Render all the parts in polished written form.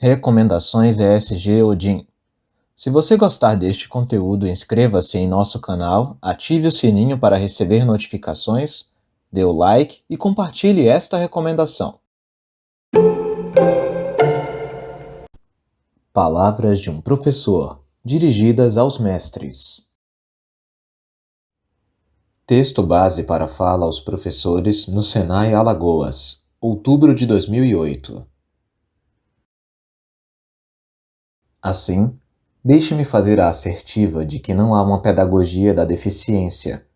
Recomendações ESG Odin. Se você gostar deste conteúdo, inscreva-se em nosso canal, ative o sininho para receber notificações, dê o like e compartilhe esta recomendação. Palavras de um professor, dirigidas aos mestres. Texto base para fala aos professores no Senai Alagoas, outubro de 2008. Assim, deixe-me fazer a assertiva de que não há uma pedagogia da deficiência,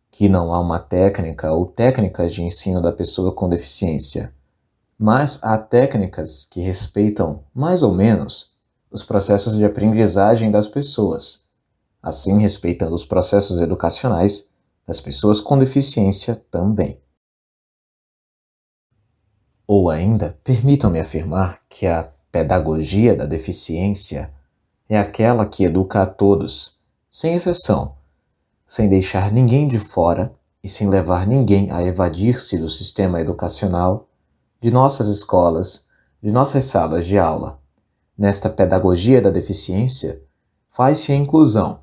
que não há uma técnica ou técnicas de ensino da pessoa com deficiência, mas há técnicas que respeitam, mais ou menos, os processos de aprendizagem das pessoas, assim respeitando os processos educacionais das pessoas com deficiência também. Ou ainda, permitam-me afirmar que a pedagogia da deficiência é aquela que educa a todos, sem exceção, sem deixar ninguém de fora e sem levar ninguém a evadir-se do sistema educacional, de nossas escolas, de nossas salas de aula. Nesta pedagogia da deficiência, faz-se a inclusão,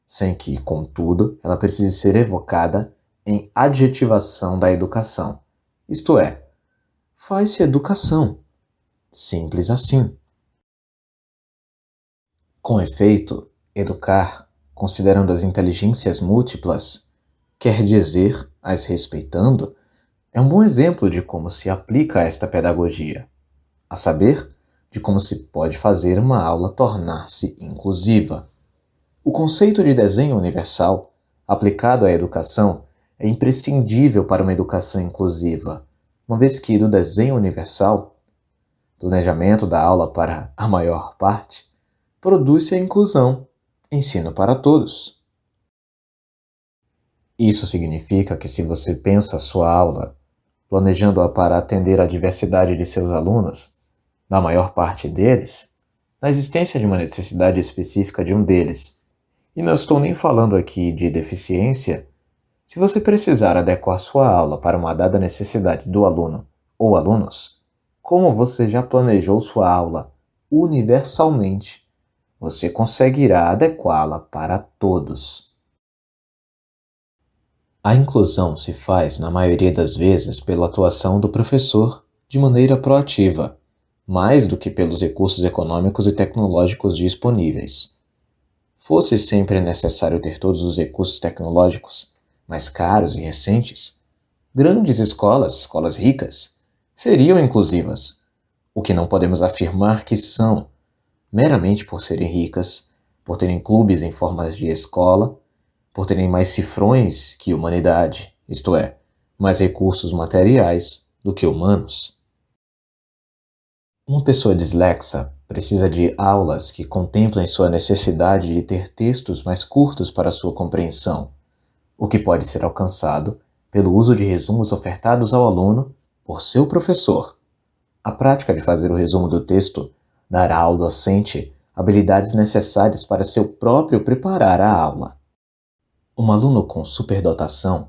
sem que, contudo, ela precise ser evocada em adjetivação da educação, isto é, faz-se educação. Simples assim. Com efeito, educar, considerando as inteligências múltiplas, quer dizer, as respeitando, é um bom exemplo de como se aplica esta pedagogia, a saber, de como se pode fazer uma aula tornar-se inclusiva. O conceito de desenho universal, aplicado à educação, é imprescindível para uma educação inclusiva, uma vez que do desenho universal, planejamento da aula para a maior parte, produz-se a inclusão, ensino para todos. Isso significa que se você pensa a sua aula, planejando-a para atender à diversidade de seus alunos, na maior parte deles, na existência de uma necessidade específica de um deles, e não estou nem falando aqui de deficiência, se você precisar adequar sua aula para uma dada necessidade do aluno ou alunos, como você já planejou sua aula universalmente, você conseguirá adequá-la para todos. A inclusão se faz, na maioria das vezes, pela atuação do professor de maneira proativa, mais do que pelos recursos econômicos e tecnológicos disponíveis. Fosse sempre necessário ter todos os recursos tecnológicos, mais caros e recentes, grandes escolas ricas, seriam inclusivas, o que não podemos afirmar que são, meramente por serem ricas, por terem clubes em formas de escola, por terem mais cifrões que humanidade, isto é, mais recursos materiais do que humanos. Uma pessoa dislexa precisa de aulas que contemplem sua necessidade de ter textos mais curtos para sua compreensão, o que pode ser alcançado pelo uso de resumos ofertados ao aluno por seu professor. A prática de fazer o resumo do texto dará ao docente habilidades necessárias para seu próprio preparar a aula. Um aluno com superdotação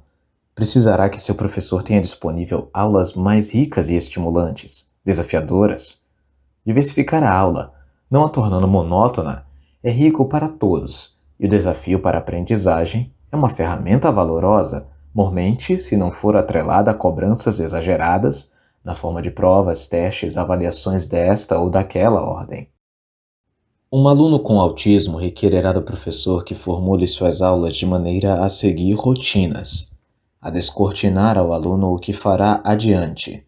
precisará que seu professor tenha disponível aulas mais ricas e estimulantes, desafiadoras. Diversificar a aula, não a tornando monótona, é rico para todos, e o desafio para a aprendizagem é uma ferramenta valorosa, mormente se não for atrelada a cobranças exageradas na forma de provas, testes, avaliações desta ou daquela ordem. Um aluno com autismo requererá do professor que formule suas aulas de maneira a seguir rotinas, a descortinar ao aluno o que fará adiante.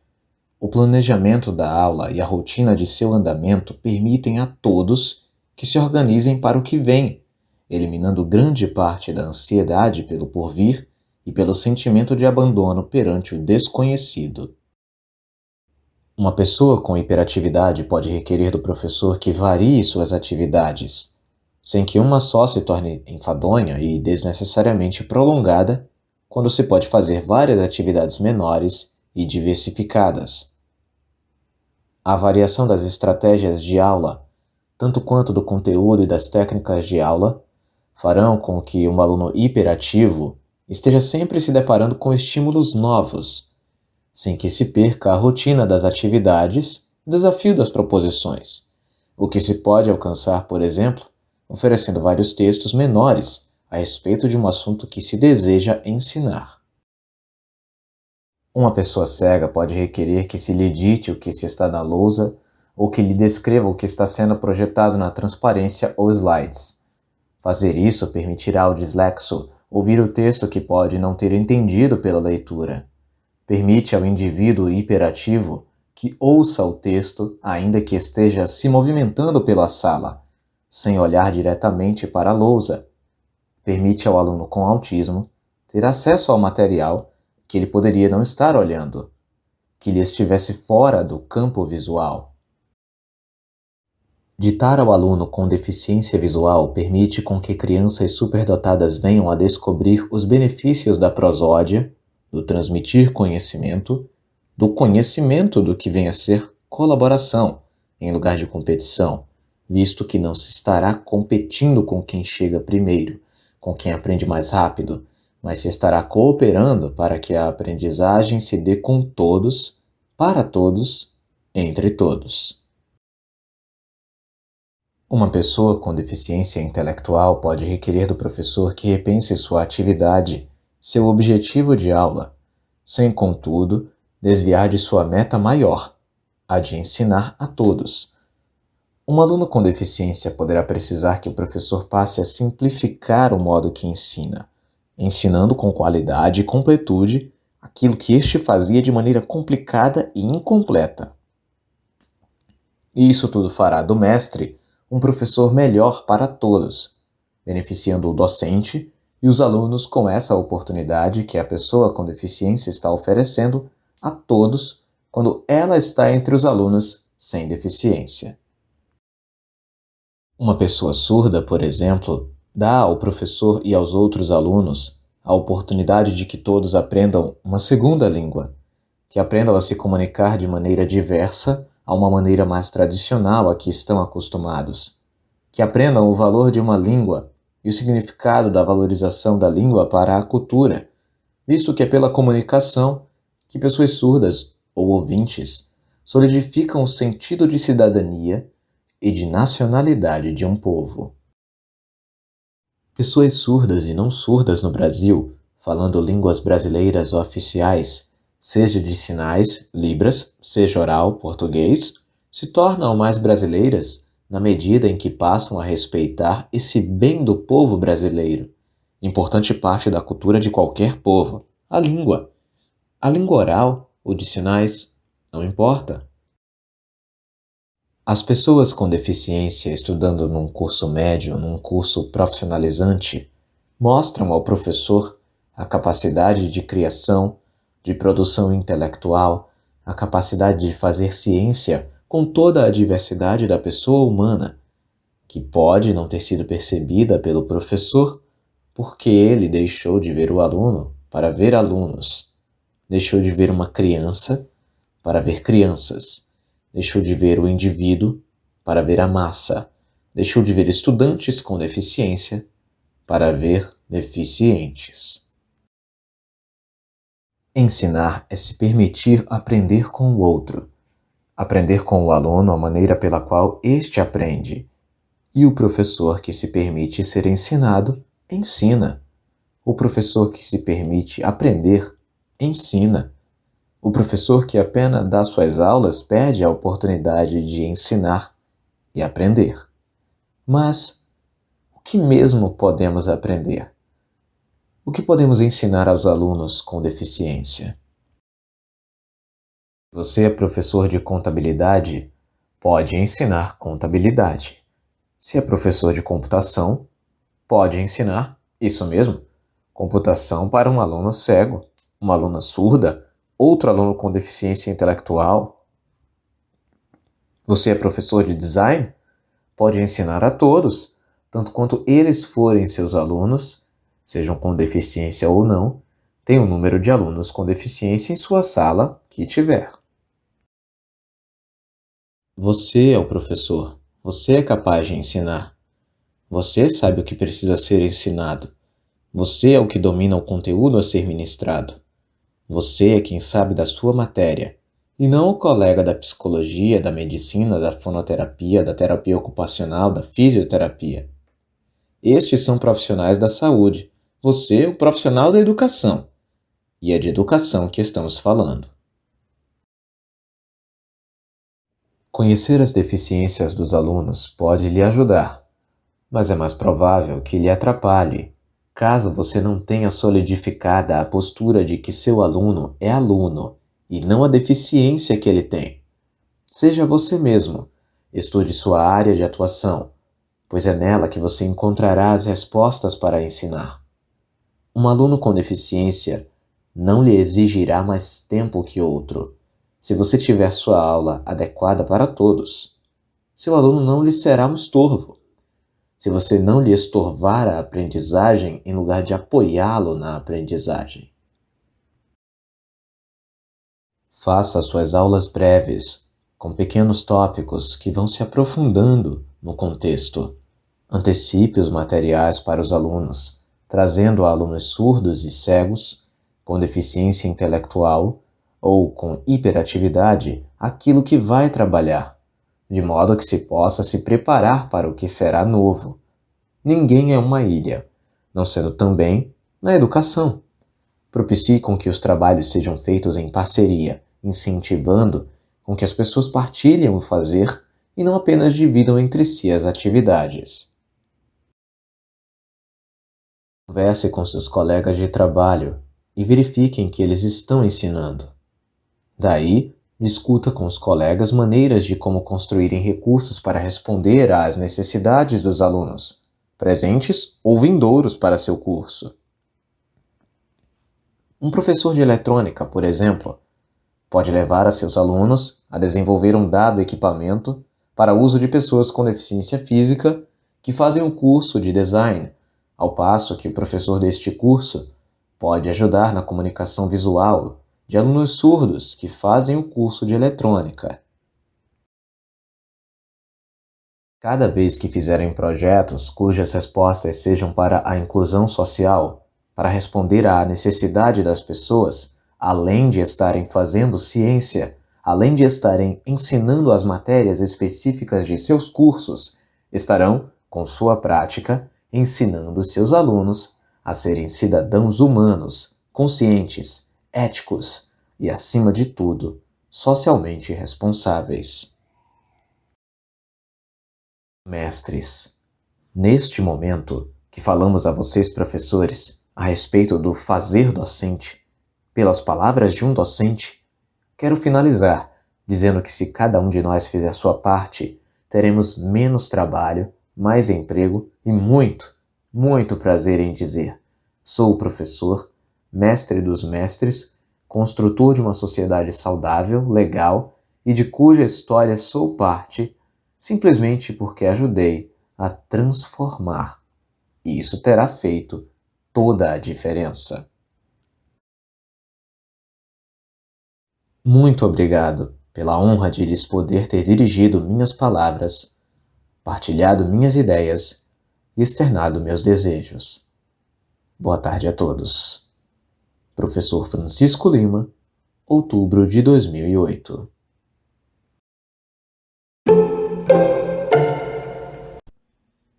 O planejamento da aula e a rotina de seu andamento permitem a todos que se organizem para o que vem, eliminando grande parte da ansiedade pelo porvir e pelo sentimento de abandono perante o desconhecido. Uma pessoa com hiperatividade pode requerer do professor que varie suas atividades, sem que uma só se torne enfadonha e desnecessariamente prolongada, quando se pode fazer várias atividades menores e diversificadas. A variação das estratégias de aula, tanto quanto do conteúdo e das técnicas de aula, farão com que um aluno hiperativo esteja sempre se deparando com estímulos novos, sem que se perca a rotina das atividades o desafio das proposições, o que se pode alcançar, por exemplo, oferecendo vários textos menores a respeito de um assunto que se deseja ensinar. Uma pessoa cega pode requerer que se lhe dite o que se está na lousa ou que lhe descreva o que está sendo projetado na transparência ou slides. Fazer isso permitirá ao dislexo ouvir o texto que pode não ter entendido pela leitura. Permite ao indivíduo hiperativo que ouça o texto ainda que esteja se movimentando pela sala, sem olhar diretamente para a lousa. Permite ao aluno com autismo ter acesso ao material que ele poderia não estar olhando, que lhe estivesse fora do campo visual. Ditar ao aluno com deficiência visual permite com que crianças superdotadas venham a descobrir os benefícios da prosódia, do transmitir conhecimento, do conhecimento do que vem a ser colaboração, em lugar de competição, visto que não se estará competindo com quem chega primeiro, com quem aprende mais rápido, mas se estará cooperando para que a aprendizagem se dê com todos, para todos, entre todos. Uma pessoa com deficiência intelectual pode requerer do professor que repense sua atividade, seu objetivo de aula, sem, contudo, desviar de sua meta maior, a de ensinar a todos. Um aluno com deficiência poderá precisar que o professor passe a simplificar o modo que ensina, ensinando com qualidade e completude aquilo que este fazia de maneira complicada e incompleta. E isso tudo fará do mestre um professor melhor para todos, beneficiando o docente e os alunos com essa oportunidade que a pessoa com deficiência está oferecendo a todos quando ela está entre os alunos sem deficiência. Uma pessoa surda, por exemplo, dá ao professor e aos outros alunos a oportunidade de que todos aprendam uma segunda língua, que aprendam a se comunicar de maneira diversa a uma maneira mais tradicional a que estão acostumados, que aprendam o valor de uma língua e o significado da valorização da língua para a cultura, visto que é pela comunicação que pessoas surdas ou ouvintes solidificam o sentido de cidadania e de nacionalidade de um povo. Pessoas surdas e não surdas no Brasil, falando línguas brasileiras oficiais, seja de sinais, libras, seja oral, português, se tornam mais brasileiras na medida em que passam a respeitar esse bem do povo brasileiro, importante parte da cultura de qualquer povo, a língua. A língua oral ou de sinais, não importa. As pessoas com deficiência estudando num curso médio, num curso profissionalizante, mostram ao professor a capacidade de criação, de produção intelectual, a capacidade de fazer ciência com toda a diversidade da pessoa humana, que pode não ter sido percebida pelo professor porque ele deixou de ver o aluno para ver alunos, deixou de ver uma criança para ver crianças, deixou de ver o indivíduo para ver a massa, deixou de ver estudantes com deficiência para ver deficientes. Ensinar é se permitir aprender com o outro, aprender com o aluno a maneira pela qual este aprende, e o professor que se permite ser ensinado, ensina. O professor que se permite aprender, ensina. O professor que apenas dá suas aulas perde a oportunidade de ensinar e aprender. Mas o que mesmo podemos aprender? O que podemos ensinar aos alunos com deficiência? Você é professor de contabilidade, pode ensinar contabilidade. Se é professor de computação, pode ensinar, isso mesmo, computação para um aluno cego, uma aluna surda, outro aluno com deficiência intelectual. Você é professor de design, pode ensinar a todos, tanto quanto eles forem seus alunos, sejam com deficiência ou não, tem o número de alunos com deficiência em sua sala que tiver. Você é o professor. Você é capaz de ensinar. Você sabe o que precisa ser ensinado. Você é o que domina o conteúdo a ser ministrado. Você é quem sabe da sua matéria. e não o colega da psicologia, da medicina, da fonoterapia, da terapia ocupacional, da fisioterapia. Estes são profissionais da saúde, você, o profissional da educação. E é de educação que estamos falando. Conhecer as deficiências dos alunos pode lhe ajudar, mas é mais provável que lhe atrapalhe, caso você não tenha solidificada a postura de que seu aluno é aluno e não a deficiência que ele tem. Seja você mesmo, estude sua área de atuação, pois é nela que você encontrará as respostas para ensinar. Um aluno com deficiência não lhe exigirá mais tempo que outro, se você tiver sua aula adequada para todos. Seu aluno não lhe será um estorvo, se você não lhe estorvar a aprendizagem em lugar de apoiá-lo na aprendizagem. Faça suas aulas breves, com pequenos tópicos que vão se aprofundando no contexto. Antecipe os materiais para os alunos, trazendo a alunos surdos e cegos, com deficiência intelectual ou com hiperatividade, aquilo que vai trabalhar, de modo que se possa se preparar para o que será novo. Ninguém é uma ilha, não sendo também na educação. Propicie com que os trabalhos sejam feitos em parceria, incentivando com que as pessoas partilhem o fazer e não apenas dividam entre si as atividades. Converse com seus colegas de trabalho e verifiquem que eles estão ensinando. Daí, discuta com os colegas maneiras de como construírem recursos para responder às necessidades dos alunos, presentes ou vindouros para seu curso. Um professor de eletrônica, por exemplo, pode levar a seus alunos a desenvolver um dado equipamento para uso de pessoas com deficiência física que fazem um curso de design, ao passo que o professor deste curso pode ajudar na comunicação visual de alunos surdos que fazem o curso de eletrônica. Cada vez que fizerem projetos cujas respostas sejam para a inclusão social, para responder à necessidade das pessoas, além de estarem fazendo ciência, além de estarem ensinando as matérias específicas de seus cursos, estarão, com sua prática, ensinando seus alunos a serem cidadãos humanos, conscientes, éticos e, acima de tudo, socialmente responsáveis. Mestres, neste momento que falamos a vocês, professores, a respeito do fazer docente, pelas palavras de um docente, quero finalizar dizendo que se cada um de nós fizer a sua parte, teremos menos trabalho, mais emprego e muito prazer em dizer: sou o professor, mestre dos mestres, construtor de uma sociedade saudável, legal e de cuja história sou parte, simplesmente porque ajudei a transformar. E isso terá feito toda a diferença. Muito obrigado pela honra de lhes poder ter dirigido minhas palavras, partilhado minhas ideias e externado meus desejos. Boa tarde a todos. Professor Francisco Lima, outubro de 2008.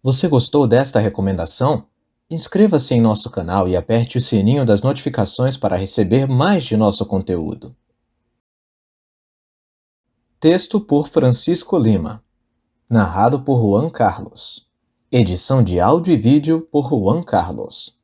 Você gostou desta recomendação? Inscreva-se em nosso canal e aperte o sininho das notificações para receber mais de nosso conteúdo. Texto por Francisco Lima. Narrado por Juan Carlos. Edição de áudio e vídeo por Juan Carlos.